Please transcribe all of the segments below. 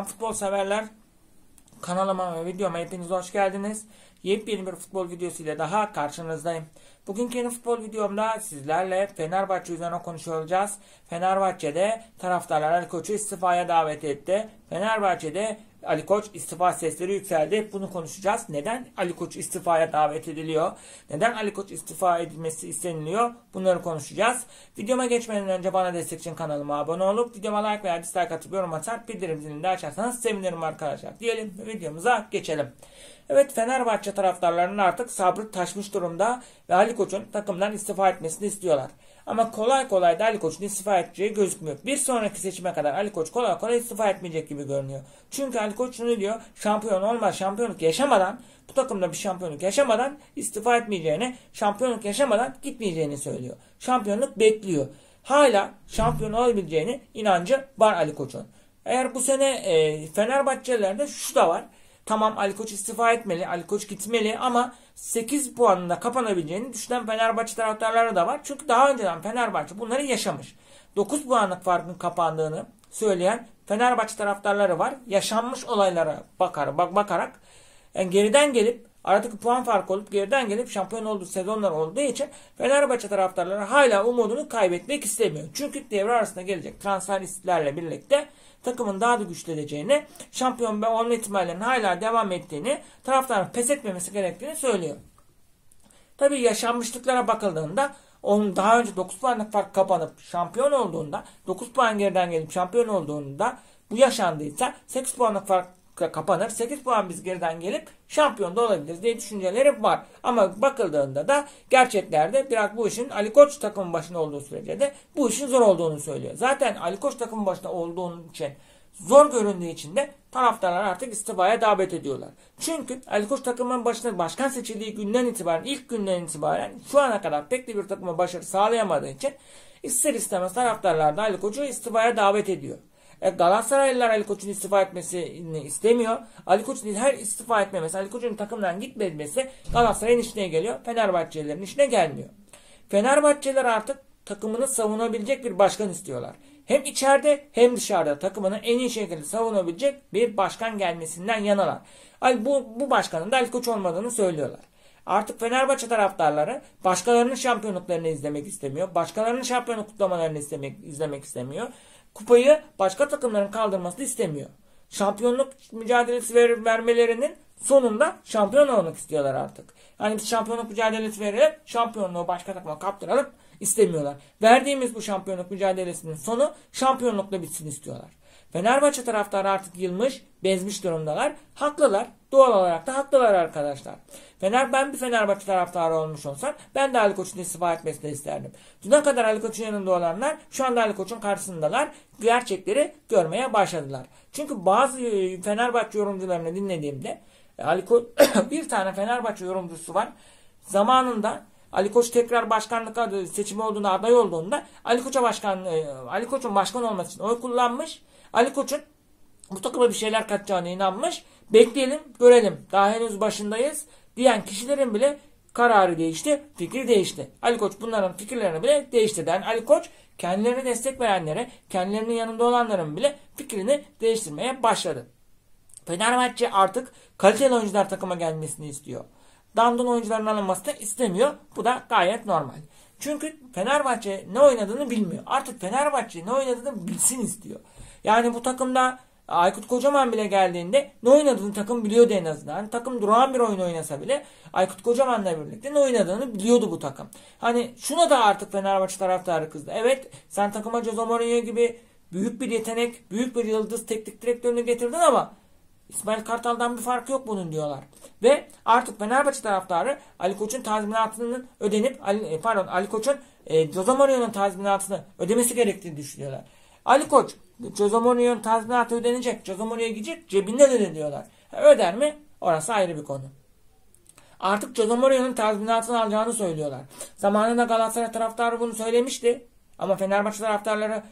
Selam futbol severler. Kanalıma ve videoma hepiniz hoş geldiniz. Yepyeni bir futbol videosu ile daha karşınızdayım. Bugünkü yeni futbol videomda sizlerle Fenerbahçe üzerine konuşuyor olacağız. Fenerbahçe'de taraftarlar Ali Koç'u istifaya davet etti. Fenerbahçe'de Ali Koç istifa sesleri yükseldi. Bunu konuşacağız. Neden Ali Koç istifaya davet ediliyor? Neden Ali Koç istifa edilmesi isteniliyor? Bunları konuşacağız. Videoma geçmeden önce bana destek için kanalıma abone olup videoma like veya dislike atıp yorum atar bildirim zilini de açarsanız sevinirim arkadaşlar. Diyelim videomuza geçelim. Evet, Fenerbahçe taraftarlarının artık sabrı taşmış durumda ve Ali Koç'un takımdan istifa etmesini istiyorlar. Ama kolay kolay da Ali Koç'un istifa edeceği gözükmüyor. Bir sonraki seçime kadar Ali Koç kolay kolay istifa etmeyecek gibi görünüyor. Çünkü Ali Koç şunu diyor: şampiyon olmaz, şampiyonluk yaşamadan, bu takımda bir şampiyonluk yaşamadan istifa etmeyeceğini, şampiyonluk yaşamadan gitmeyeceğini söylüyor. Şampiyonluk bekliyor. Hala şampiyon olabileceğini inancı var Ali Koç'un. Eğer bu sene Fenerbahçelilerde şu da var. Tamam, Ali Koç istifa etmeli, Ali Koç gitmeli ama 8 puanında kapanabileceğini düşünen Fenerbahçe taraftarları da var. Çünkü daha önceden Fenerbahçe bunları yaşamış. 9 puanlık farkın kapandığını söyleyen Fenerbahçe taraftarları var. Yaşanmış olaylara bakarak yani geriden gelip aradaki puan farkı olup geriden gelip şampiyon olduğu sezonlar olduğu için Fenerbahçe taraftarları hala umudunu kaybetmek istemiyor. Çünkü devre arasında gelecek transfer listelerle birlikte takımın daha da güçleneceğini, şampiyon olma ihtimallerinin hala devam ettiğini, taraftarın pes etmemesi gerektiğini söylüyor. Tabii yaşanmışlıklara bakıldığında onun daha önce 9 puanlık fark kapanıp şampiyon olduğunda, 9 puan geriden gelip şampiyon olduğunda bu yaşandıysa 8 puanlık fark kapanır, 8 puan biz geriden gelip şampiyon da olabiliriz diye düşünceleri var. Ama bakıldığında da gerçeklerde biraz bu işin Ali Koç takımın başında olduğu sürece de bu işin zor olduğunu söylüyor. Zaten Ali Koç takımın başında olduğu için, zor göründüğü için de taraftarlar artık istifaya davet ediyorlar. Çünkü Ali Koç takımın başına başkan seçildiği günden itibaren, ilk günden itibaren şu ana kadar pek de bir takıma başarı sağlayamadığı için ister istemez taraftarlar da Ali Koç'u istifaya davet ediyor. Galatasaraylılar Ali Koç'un istifa etmesini istemiyor. Ali Koç'un her istifa etmemesi, Ali Koç'un takımdan gitmemesi Galatasaray'ın işine geliyor. Fenerbahçelilerin işine gelmiyor. Fenerbahçeliler artık takımını savunabilecek bir başkan istiyorlar. Hem içeride hem dışarıda takımını en iyi şekilde savunabilecek bir başkan gelmesinden yanalar. Bu başkanın da Ali Koç olmadığını söylüyorlar. Artık Fenerbahçe taraftarları başkalarının şampiyonluklarını izlemek istemiyor. Başkalarının şampiyonluk kutlamalarını izlemek istemiyor. Kupayı başka takımların kaldırmasını istemiyor. Şampiyonluk mücadelesi vermelerinin sonunda şampiyon olmak istiyorlar artık. Yani biz şampiyonluk mücadelesi verelim, şampiyonluğu başka takıma kaptıralım istemiyorlar. Verdiğimiz bu şampiyonluk mücadelesinin sonu şampiyonlukla bitsin istiyorlar. Fenerbahçe taraftarı artık yılmış, bezmiş durumdalar. Haklılar. Doğal olarak da haklılar arkadaşlar. Ben bir Fenerbahçe taraftarı olmuş olsam ben de Ali Koç'un istifa etmesini isterdim. Düne kadar Ali Koç'un yanında olanlar şu anda Ali Koç'un karşısındalar. Gerçekleri görmeye başladılar. Çünkü bazı Fenerbahçe yorumcularını dinlediğimde Ali Koç bir tane Fenerbahçe yorumcusu var. Zamanında Ali Koç tekrar başkanlık seçimi olduğunda, aday olduğunda Ali Koç'un başkan olması için oy kullanmış. Ali Koç'un bu takıma bir şeyler katacağına inanmış. Bekleyelim, görelim. Daha henüz başındayız diyen kişilerin bile kararı değişti, fikri değişti. Ali Koç bunların fikirlerini bile değiştirdi. Yani Ali Koç kendilerine destek verenlere, kendilerinin yanında olanların bile fikrini değiştirmeye başladı. Fenerbahçe artık kaliteli oyuncular takıma gelmesini istiyor. Dandun oyuncuların alınmasını istemiyor. Bu da gayet normal. Çünkü Fenerbahçe ne oynadığını bilmiyor. Artık Fenerbahçe ne oynadığını bilsin istiyor. Yani bu takımda Aykut Kocaman bile geldiğinde ne oynadığını takım biliyordu en azından. Hani takım durağan bir oyun oynasa bile Aykut Kocaman'la birlikte ne oynadığını biliyordu bu takım. Hani şuna da artık Fenerbahçe taraftarı kızdı. Evet, sen takıma Jose Mourinho gibi büyük bir yetenek, büyük bir yıldız teknik direktörünü getirdin ama İsmail Kartal'dan bir farkı yok bunun diyorlar. Ve artık Fenerbahçe taraftarı Ali Koç'un tazminatının ödenip Ali Koç'un Jose Mourinho'nun tazminatını ödemesi gerektiğini düşünüyorlar. Ali Koç Jose Mourinho'nun tazminatı ödenecek, Jose Mourinho'ya gidecek, cebinden öde diyorlar. Öder mi? Orası ayrı bir konu. Artık Jose Mourinho'nun tazminatını alacağını söylüyorlar. Zamanında Galatasaray taraftarı bunu söylemişti. Ama Fenerbahçe taraftarları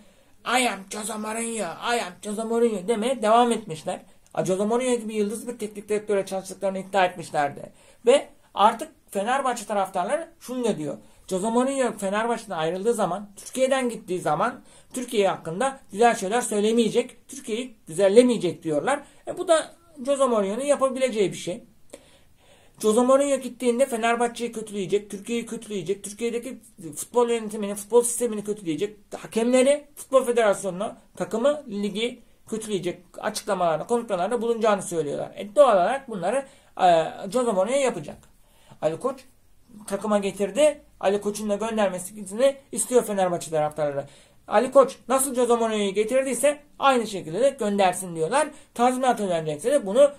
I am Jose Mourinho, I am Jose Mourinho demeye devam etmişler. Jose Mourinho gibi yıldız bir teknik direktöre çalıştıklarını iddia etmişlerdi. Ve artık Fenerbahçe taraftarları şunu da diyor: Jose Mourinho Fenerbahçe'den ayrıldığı zaman, Türkiye'den gittiği zaman Türkiye hakkında güzel şeyler söylemeyecek, Türkiye'yi güzellemeyecek diyorlar. Bu da Jose Mourinho'nun yapabileceği bir şey. Jose Mourinho gittiğinde Fenerbahçe'yi kötüleyecek, Türkiye'yi kötüleyecek, Türkiye'deki futbol yönetimini, futbol sistemini kötüleyecek, hakemleri, futbol federasyonunu, takımı, ligi kötüleyecek açıklamalarda, konuşmalarda bulunacağını söylüyorlar. Doğal olarak bunları Jose Mourinho yapacak. Ali Koç takıma getirdi. Ali Koç'un da göndermesini istiyor Fenerbahçe taraftarları. Ali Koç nasıl Jose Mourinho'yu getirdiyse aynı şekilde de göndersin diyorlar. Tazminat ödenecekse de bunu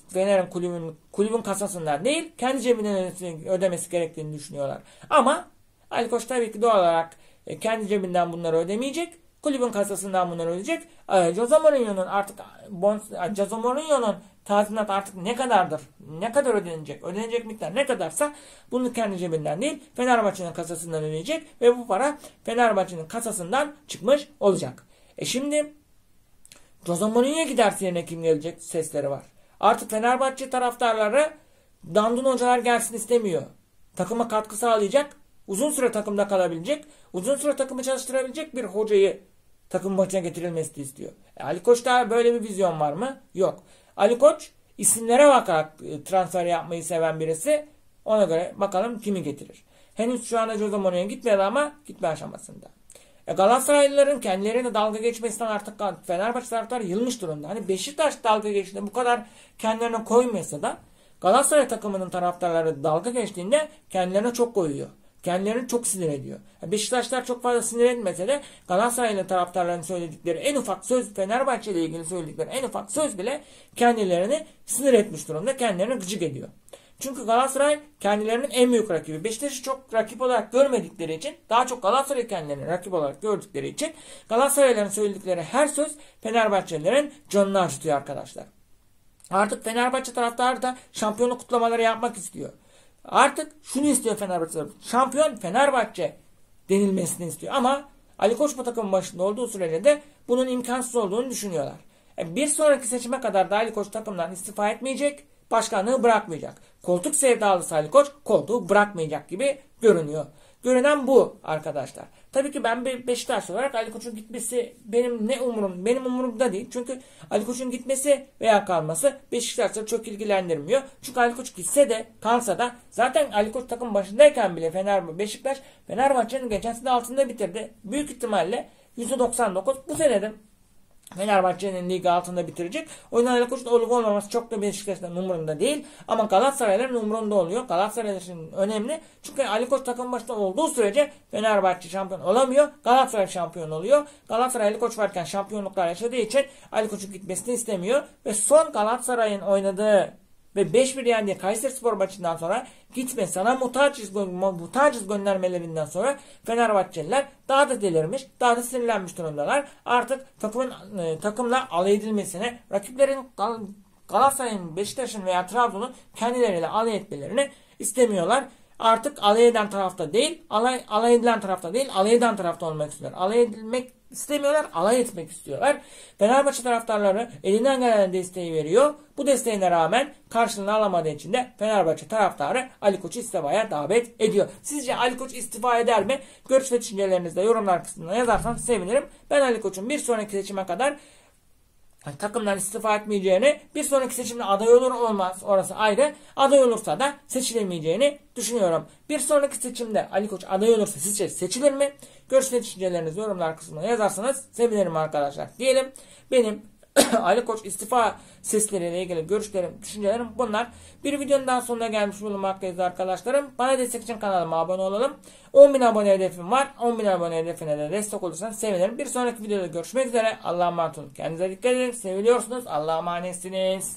Fener'in kulübün kasasından değil, kendi cebinden ödemesi gerektiğini düşünüyorlar. Ama Ali Koç tabii ki doğal olarak kendi cebinden bunları ödemeyecek. Kulübün kasasından bunları ödeyecek. Jose Mourinho'nun tazminat artık ne kadardır? Ne kadar ödenecek? Ödenecek miktar ne kadarsa bunu kendi cebinden değil, Fenerbahçe'nin kasasından ödeyecek ve bu para Fenerbahçe'nin kasasından çıkmış olacak. Şimdi Jose Mourinho giderse yerine kim gelecek sesleri var. Artık Fenerbahçe taraftarları dandun hocalar gelsin istemiyor. Takıma katkı sağlayacak, uzun süre takımda kalabilecek, uzun süre takımı çalıştırabilecek bir hocayı takım başına getirilmesini istiyor. Ali Koç'ta böyle bir vizyon var mı? Yok. Ali Koç isimlere bakarak transfer yapmayı seven birisi. Ona göre bakalım kimi getirir. Henüz şu anda Jose Mourinho gitmedi ama gitme aşamasında. Galatasaraylıların kendilerine dalga geçmesinden artık Fenerbahçe taraftarı yılmış durumda. Hani Beşiktaş dalga geçtiğinde bu kadar kendilerine koymasa da Galatasaray takımının taraftarları dalga geçtiğinde kendilerine çok koyuyor. Kendilerini çok sinir ediyor. Beşiktaşlar çok fazla sinir etmese de Galatasaraylı taraftarların söyledikleri en ufak söz, Fenerbahçe ile ilgili söyledikleri en ufak söz bile kendilerini sinir etmiş durumda. Kendilerini gıcık ediyor. Çünkü Galatasaray kendilerinin en büyük rakibi. Beşiktaş'ı çok rakip olarak görmedikleri için, daha çok Galatasaray kendilerini rakip olarak gördükleri için Galatasaraylıların söyledikleri her söz Fenerbahçelilerin canını acıtıyor arkadaşlar. Artık Fenerbahçe taraftarı da şampiyonluk kutlamaları yapmak istiyor. Artık şunu istiyor Fenerbahçe. Şampiyon Fenerbahçe denilmesini istiyor. Ama Ali Koç bu takımın başında olduğu sürece de bunun imkansız olduğunu düşünüyorlar. Bir sonraki seçime kadar da Ali Koç takımdan istifa etmeyecek, başkanlığı bırakmayacak. Koltuk sevdalısı Ali Koç koltuğu bırakmayacak gibi görünüyor. Görünen bu arkadaşlar. Tabii ki ben bir Beşiktaş olarak Ali Koç'un gitmesi benim umurumda değil. Çünkü Ali Koç'un gitmesi veya kalması Beşiktaş'ı çok ilgilendirmiyor. Çünkü Ali Koç gitse de kalsa da zaten Ali Koç takım başındayken bile Beşiktaş Fenerbahçe'nin geçen sene altında bitirdi. Büyük ihtimalle %99 bu senede Fenerbahçe'nin ligi altında bitirecek. O yüzden Ali Koç'un olup olmaması çok da Beşiktaş'ın umurunda değil. Ama Galatasaray'ların umurunda oluyor. Galatasaray'ın önemli. Çünkü Ali Koç takım başında olduğu sürece Fenerbahçe şampiyon olamıyor. Galatasaray şampiyon oluyor. Galatasaray Ali Koç varken şampiyonluklar yaşadığı için Ali Koç'un gitmesini istemiyor. Ve son Galatasaray'ın oynadığı ve 5-1 yendiği Kayserispor maçından sonra gitme sana muhtacız göndermelerinden sonra Fenerbahçeliler daha da delirmiş, daha da sinirlenmiş durumdalar. Artık takımla alay edilmesine, rakiplerin Galatasaray'ın, Beşiktaş'ın veya Trabzon'un kendileriyle alay etmelerini istemiyorlar. Artık alay eden tarafta değil, alay edilen tarafta değil, alay eden tarafta olmak istiyorlar. Alay edilmek istemiyorlar, alay etmek istiyorlar. Fenerbahçe taraftarları elinden gelen desteği veriyor. Bu desteğine rağmen karşılığını alamadığı için de Fenerbahçe taraftarı Ali Koç'u istifaya davet ediyor. Sizce Ali Koç istifa eder mi? Görüş ve düşüncelerinizi de yorumlar kısmına yazarsanız sevinirim. Ben Ali Koç'un bir sonraki seçime kadar takımdan istifa etmeyeceğini, bir sonraki seçimde aday olur olmaz orası ayrı, aday olursa da seçilemeyeceğini düşünüyorum. Bir sonraki seçimde Ali Koç aday olursa sizce seçilir mi? Görüş ve düşüncelerinizi yorumlar kısmına yazarsanız sevinirim arkadaşlar. Diyelim benim Ali Koç istifa sesleriyle ilgili görüşlerim, düşüncelerim bunlar. Bir videonun daha sonuna gelmiş bulunmaktayız arkadaşlarım. Bana destek için kanalıma abone olalım. 10.000 abone hedefim var. 10.000 abone hedefine de destek olursanız sevinirim. Bir sonraki videoda görüşmek üzere. Allah'a emanet olun. Kendinize dikkat edin. Seviliyorsunuz. Allah'a emanetsiniz.